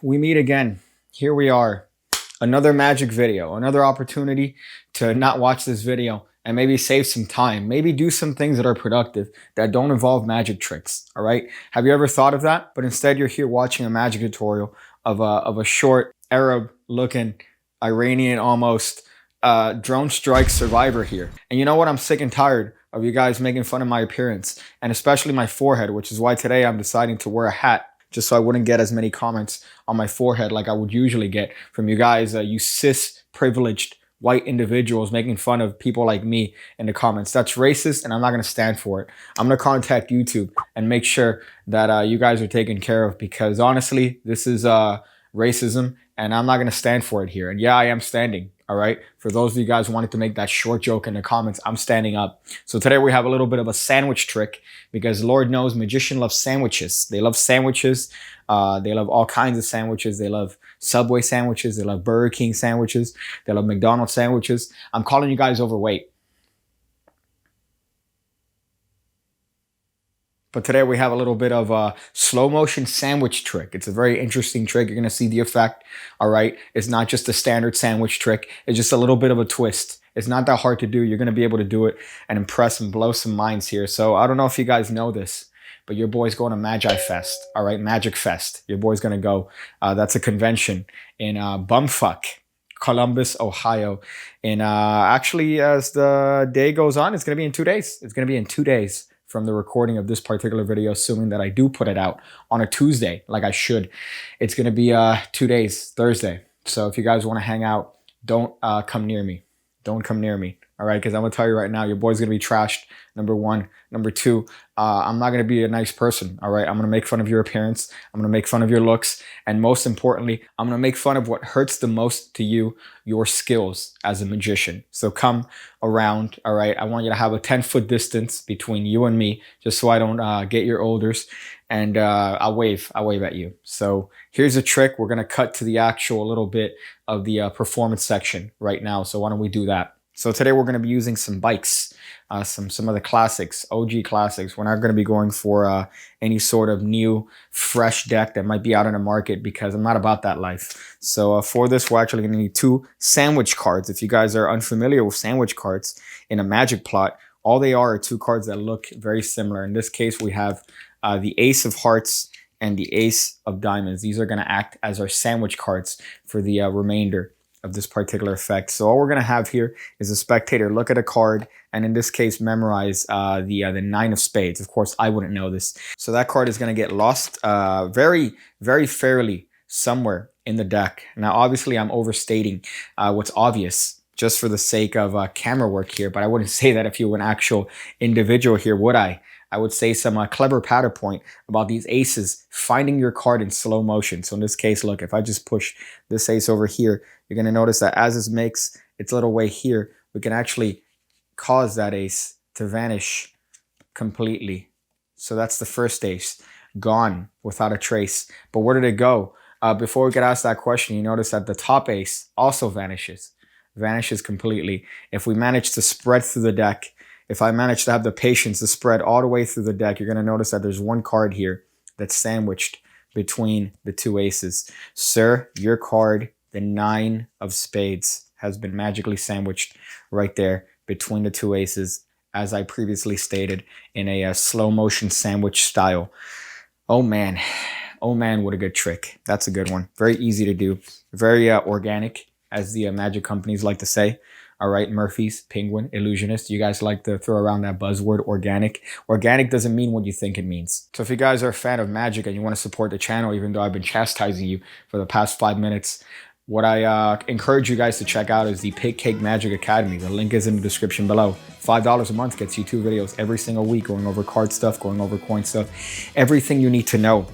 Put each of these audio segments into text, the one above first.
We meet again. Here we are. Another magic video, another opportunity to not watch this video and maybe save some time. Maybe do some things that are productive that don't involve magic tricks. All right. Have you ever thought of that? But instead, you're here watching a magic tutorial of a short Arab looking Iranian almost drone strike survivor here. And you know what? I'm sick and tired of you guys making fun of my appearance and especially my forehead, which is why today I'm deciding to wear a hat just so I wouldn't get as many comments on my forehead like I would usually get from you guys, you cis privileged white individuals making fun of people like me in the comments. That's racist and I'm not going to stand for it. I'm going to contact YouTube and make sure that you guys are taken care of because honestly, this is racism and I'm not going to stand for it here. And yeah, I am standing. All right. For those of you guys who wanted to make that short joke in the comments, I'm standing up. So today we have a little bit of a sandwich trick because Lord knows magician loves sandwiches. They love sandwiches. They love all kinds of sandwiches. They love Subway sandwiches. They love Burger King sandwiches. They love McDonald's sandwiches. I'm calling you guys overweight. But today we have a little bit of a slow motion sandwich trick. It's a very interesting trick. You're going to see the effect. All right. It's not just a standard sandwich trick. It's just a little bit of a twist. It's not that hard to do. You're going to be able to do it and impress and blow some minds here. So I don't know if you guys know this, but your boy's going to Magi Fest. All right. Magic Fest. Your boy's going to go. That's a convention in Bumfuck, Columbus, Ohio. And actually, as the day goes on, it's going to be in 2 days. It's going to be in 2 days from the recording of this particular video, assuming that I do put it out on a Tuesday, like I should. It's going to be 2 days, Thursday. So if you guys want to hang out, don't come near me. Don't come near me. All right, because I'm going to tell you right now, your boy's going to be trashed, number one. Number two, I'm not going to be a nice person. All right, I'm going to make fun of your appearance. I'm going to make fun of your looks. And most importantly, I'm going to make fun of what hurts the most to you, your skills as a magician. So come around. All right, I want you to have a 10-foot distance between you and me, just so I don't get your odors. And I'll wave at you. So here's a trick. We're going to cut to the actual little bit of the performance section right now. So why don't we do that? So today we're going to be using some bikes, some of the classics, OG classics. We're not going to be going for any sort of new, fresh deck that might be out in the market because I'm not about that life. So for this, we're actually going to need 2 sandwich cards. If you guys are unfamiliar with sandwich cards in a magic plot, all they are 2 cards that look very similar. In this case, we have the Ace of Hearts and the Ace of Diamonds. These are going to act as our sandwich cards for the remainder of this particular effect. So all we're going to have here is a spectator look at a card and in this case memorize the 9 of spades. Of course, I wouldn't know this. So that card is going to get lost very, very fairly somewhere in the deck. Now, obviously, I'm overstating what's obvious just for the sake of camera work here, but I wouldn't say that if you were an actual individual here, would I? I would say some clever pattern point about these aces finding your card in slow motion. So in this case, look, if I just push this ace over here, you're going to notice that as this makes its little way here, we can actually cause that ace to vanish completely. So that's the first ace, gone without a trace. But where did it go? Before we could ask that question, you notice that the top ace also vanishes completely. If we manage to spread through the deck, if I manage to have the patience to spread all the way through the deck, you're going to notice that there's 1 card here that's sandwiched between the 2 aces. Sir, your card, the 9 of spades, has been magically sandwiched right there between the 2 aces, as I previously stated, in a slow motion sandwich style. Oh man, what a good trick. That's a good one. Very easy to do. Very organic, as the magic companies like to say. All right, Murphy's, Penguin, Illusionist. You guys like to throw around that buzzword, organic. Organic doesn't mean what you think it means. So if you guys are a fan of magic and you want to support the channel, even though I've been chastising you for the past 5 minutes, what I encourage you guys to check out is the Pigcake Magic Academy. The link is in the description below. $5 a month gets you 2 videos every single week, going over card stuff, going over coin stuff. Everything you need to know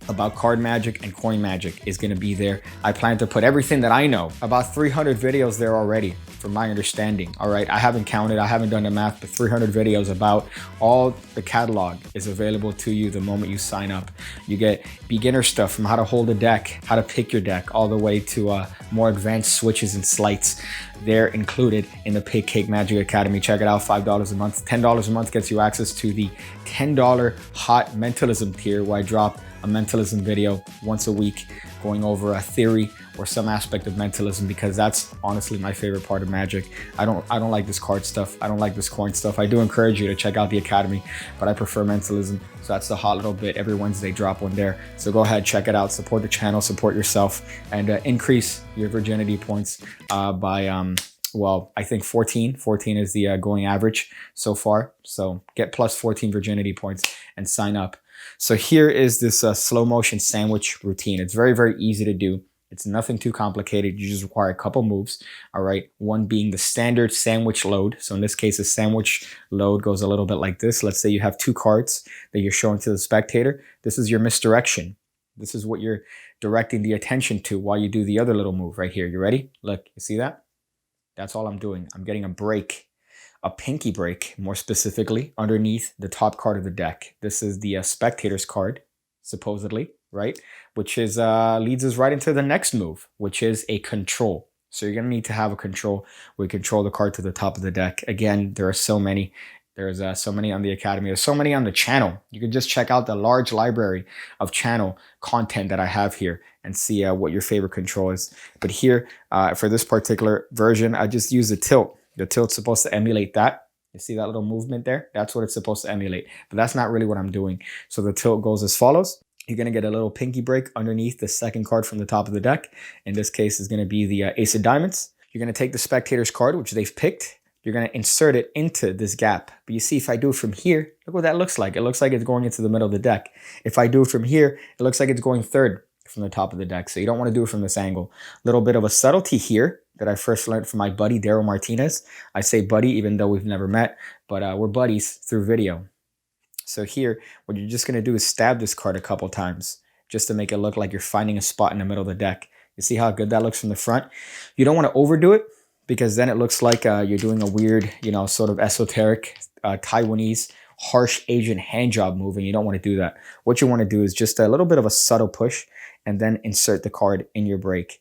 about card magic and coin magic is going to be there. I plan to put everything that I know, about 300 videos there already, from my understanding. All right, I haven't counted, I haven't done the math, but 300 videos about all the catalog is available to you the moment you sign up. You get beginner stuff from how to hold a deck, how to pick your deck, all the way to more advanced switches and sleights. They're included in the Pigcake Magic Academy. Check it out, $5 a month. $10 a month gets you access to the $10 hot mentalism tier, where I drop a mentalism video once a week, going over a theory or some aspect of mentalism, because that's honestly my favorite part of Magic. I don't like this card stuff. I don't like this coin stuff. I do encourage you to check out the Academy, but I prefer mentalism. So that's the hot little bit. Every Wednesday, drop one there. So go ahead, check it out, support the channel, support yourself, and increase your virginity points by well, I think 14 is the going average so far. So get plus 14 virginity points and sign up. So here is this slow motion sandwich routine. It's very, very easy to do. It's nothing too complicated. You just require a couple moves. All right. One being the standard sandwich load. So in this case, a sandwich load goes a little bit like this. Let's say you have 2 cards that you're showing to the spectator. This is your misdirection. This is what you're directing the attention to while you do the other little move right here. You ready? Look, you see that? That's all I'm doing. I'm getting a break, a pinky break, more specifically, underneath the top card of the deck. This is the spectator's card, supposedly, right? Which is leads us right into the next move, which is a control. So you're going to need to have a control where you control the card to the top of the deck. Again, there are so many. There's so many on the Academy. There's so many on the channel. You can just check out the large library of channel content that I have here and see what your favorite control is. But here, for this particular version, I just use the tilt. The tilt's supposed to emulate that. You see that little movement there? That's what it's supposed to emulate. But that's not really what I'm doing. So the tilt goes as follows. You're going to get a little pinky break underneath the second card from the top of the deck. In this case, is going to be the Ace of Diamonds. You're going to take the spectator's card, which they've picked. You're going to insert it into this gap. But you see, if I do it from here, look what that looks like. It looks like it's going into the middle of the deck. If I do it from here, it looks like it's going third from the top of the deck. So you don't want to do it from this angle. Little bit of a subtlety here that I first learned from my buddy, Daryl Martinez. I say buddy, even though we've never met, but we're buddies through video. So here, what you're just going to do is stab this card a couple times just to make it look like you're finding a spot in the middle of the deck. You see how good that looks from the front? You don't want to overdo it, because then it looks like you're doing a weird, sort of esoteric Taiwanese harsh Asian hand job move, and you don't want to do that. What you want to do is just a little bit of a subtle push and then insert the card in your break.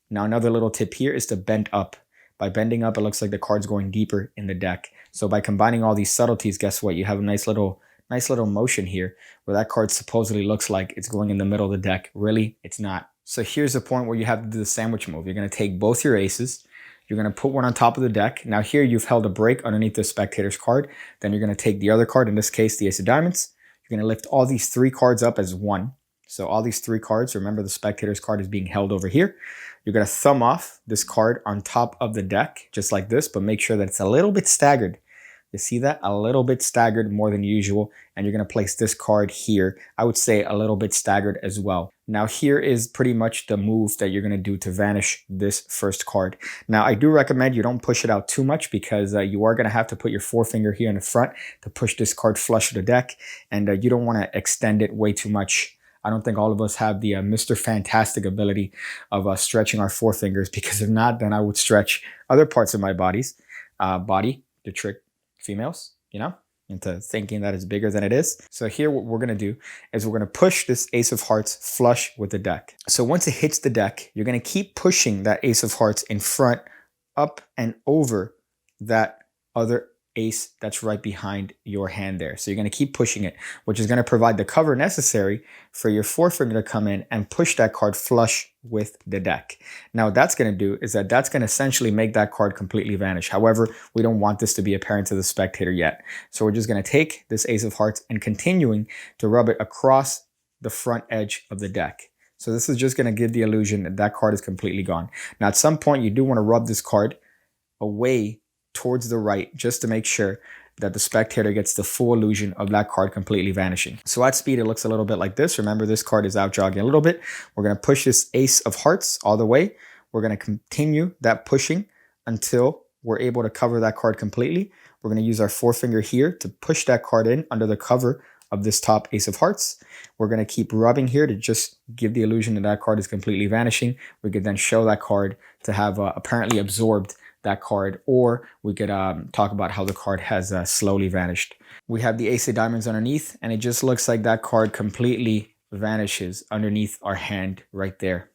Now, another little tip here is to bend up. By bending up, it looks like the card's going deeper in the deck. So by combining all these subtleties, guess what? You have a nice little motion here where that card supposedly looks like it's going in the middle of the deck. Really, it's not. So here's the point where you have to do the sandwich move. You're going to take both your aces. You're going to put one on top of the deck. Now here you've held a break underneath the spectator's card. Then you're going to take the other card, in this case, the Ace of Diamonds. You're going to lift all these 3 cards up as one. So all these 3 cards, remember the spectator's card is being held over here. You're going to thumb off this card on top of the deck, just like this, but make sure that it's a little bit staggered. You see that? A little bit staggered more than usual. And you're going to place this card here. I would say a little bit staggered as well. Now here is pretty much the move that you're going to do to vanish this first card. Now I do recommend you don't push it out too much, because you are going to have to put your forefinger here in the front to push this card flush to the deck. And you don't want to extend it way too much. I don't think all of us have the Mr. Fantastic ability of stretching our forefingers, because if not, then I would stretch other parts of my body to trick females, into thinking that it's bigger than it is. So here what we're going to do is we're going to push this Ace of Hearts flush with the deck. So once it hits the deck, you're going to keep pushing that Ace of Hearts in front, up and over that other ace that's right behind your hand there. So you're going to keep pushing it, which is going to provide the cover necessary for your forefinger to come in and push that card flush with the deck. Now what that's going to do is that's going to essentially make that card completely vanish. However, we don't want this to be apparent to the spectator yet. So we're just going to take this Ace of Hearts and continuing to rub it across the front edge of the deck. So this is just going to give the illusion that that card is completely gone. Now at some point you do want to rub this card away towards the right, just to make sure that the spectator gets the full illusion of that card completely vanishing. So at speed, it looks a little bit like this. Remember, this card is out jogging a little bit. We're going to push this Ace of Hearts all the way. We're going to continue that pushing until we're able to cover that card completely. We're going to use our forefinger here to push that card in under the cover of this top Ace of Hearts. We're going to keep rubbing here to just give the illusion that that card is completely vanishing. We could then show that card to have apparently absorbed that card, or we could talk about how the card has slowly vanished. We have the Ace of Diamonds underneath, and it just looks like that card completely vanishes underneath our hand right there.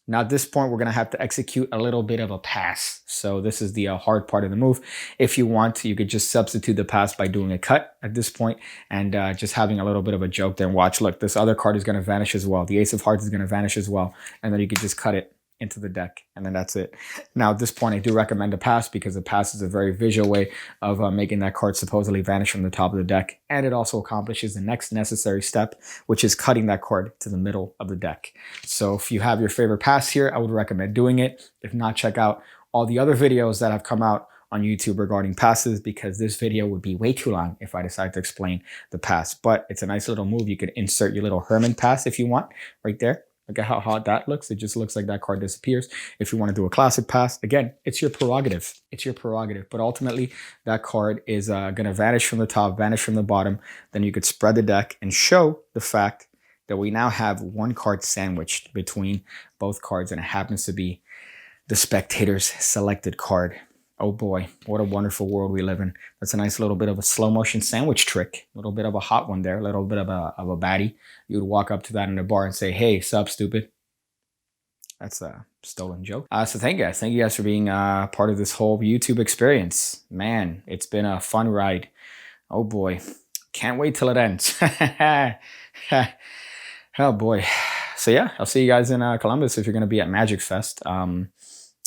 Now at this point, we're going to have to execute a little bit of a pass. So this is the hard part of the move. If you want, you could just substitute the pass by doing a cut at this point and just having a little bit of a joke there. And watch, look, this other card is going to vanish as well. The ace of hearts is going to vanish as well. And then you could just cut it into the deck, and then that's it. Now at this point, I do recommend a pass because a pass is a very visual way of making that card supposedly vanish from the top of the deck, and it also accomplishes the next necessary step, which is cutting that card to the middle of the deck. So if you have your favorite pass here, I would recommend doing it. If not, check out all the other videos that have come out on YouTube regarding passes, because this video would be way too long if I decide to explain the pass. But it's a nice little move. You could insert your little Herman pass if you want right there. Look at how hot that looks. It just looks like that card disappears. If you want to do a classic pass, again, it's your prerogative. It's your prerogative. But ultimately, that card is going to vanish from the top, vanish from the bottom. Then you could spread the deck and show the fact that we now have one card sandwiched between both cards, and it happens to be the spectator's selected card. Oh boy, what a wonderful world we live in. That's a nice little bit of a slow motion sandwich trick. A little bit of a hot one there, a little bit of a baddie. You would walk up to that in a bar and say, hey, sup, stupid. That's a stolen joke. So thank you guys. Thank you guys for being part of this whole YouTube experience. Man, it's been a fun ride. Oh boy, can't wait till it ends. Oh boy. So yeah, I'll see you guys in Columbus if you're going to be at Magic Fest.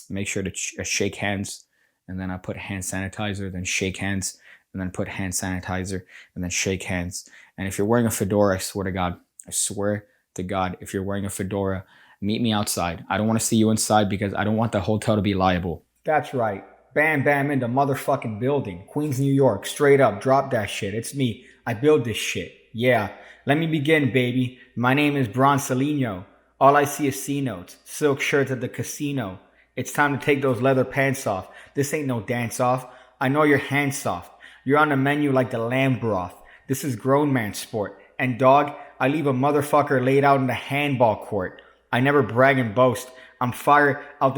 Make sure to shake hands. And then I put hand sanitizer, then shake hands, and then put hand sanitizer, and then shake hands. And if you're wearing a fedora, I swear to God, if you're wearing a fedora, meet me outside. I don't want to see you inside because I don't want the hotel to be liable. That's right. Bam, bam, in the motherfucking building. Queens, New York, straight up, drop that shit. It's me. I build this shit. Yeah. Let me begin, baby. My name is Bronsolino. All I see is C-notes, silk shirts at the casino. It's time to take those leather pants off. This ain't no dance off. I know your hand's soft. You're on the menu like the lamb broth. This is grown man sport. And dog, I leave a motherfucker laid out in the handball court. I never brag and boast. I'm fired out the